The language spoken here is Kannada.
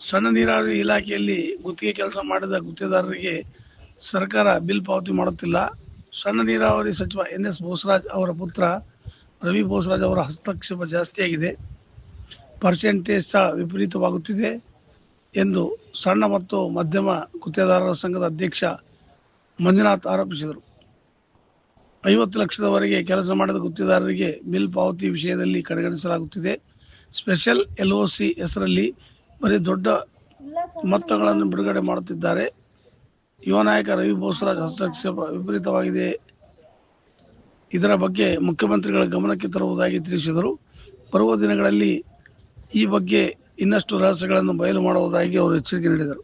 ಸಣ್ಣ ನೀರಾವರಿ ಇಲಾಖೆಯಲ್ಲಿ ಗುತ್ತಿಗೆ ಕೆಲಸ ಮಾಡಿದ ಗುತ್ತಿಗೆದಾರರಿಗೆ ಸರ್ಕಾರ ಬಿಲ್ ಪಾವತಿ ಮಾಡುತ್ತಿಲ್ಲ. ಸಣ್ಣ ನೀರಾವರಿ ಸಚಿವ ಎನ್.ಎಸ್. ಬೋಸರಾಜ್ ಅವರ ಪುತ್ರ ರವಿ ಬೋಸರಾಜ್ ಅವರ ಹಸ್ತಕ್ಷೇಪ ಜಾಸ್ತಿಯಾಗಿದೆ, ಪರ್ಸೆಂಟೇಜ್ ಸಹ ವಿಪರೀತವಾಗುತ್ತಿದೆ ಎಂದು ಸಣ್ಣ ಮತ್ತು ಮಧ್ಯಮ ಗುತ್ತಿಗೆದಾರರ ಸಂಘದ ಅಧ್ಯಕ್ಷ ಮಂಜುನಾಥ್ ಆರೋಪಿಸಿದರು. 50 ಲಕ್ಷದವರೆಗೆ ಕೆಲಸ ಮಾಡಿದ ಗುತ್ತಿಗೆದಾರರಿಗೆ ಬಿಲ್ ಪಾವತಿ ವಿಷಯದಲ್ಲಿ ಕಡೆಗಣಿಸಲಾಗುತ್ತಿದೆ. ಸ್ಪೆಷಲ್ ಎಲ್ಒಸಿ ಹೆಸರಲ್ಲಿ ಬರೀ ದೊಡ್ಡ ಮೊತ್ತಗಳನ್ನು ಬಿಡುಗಡೆ ಮಾಡುತ್ತಿದ್ದಾರೆ. ಯುವ ನಾಯಕ ರವಿ ಬೋಸರಾಜ್ ಹಸ್ತಕ್ಷೇಪ ವಿಪರೀತವಾಗಿದೆ. ಇದರ ಬಗ್ಗೆ ಮುಖ್ಯಮಂತ್ರಿಗಳ ಗಮನಕ್ಕೆ ತರುವುದಾಗಿ ತಿಳಿಸಿದರು. ಬರುವ ದಿನಗಳಲ್ಲಿ ಈ ಬಗ್ಗೆ ಇನ್ನಷ್ಟು ರಹಸ್ಯಗಳನ್ನು ಬಯಲು ಮಾಡುವುದಾಗಿ ಅವರು ಎಚ್ಚರಿಕೆ ನೀಡಿದರು.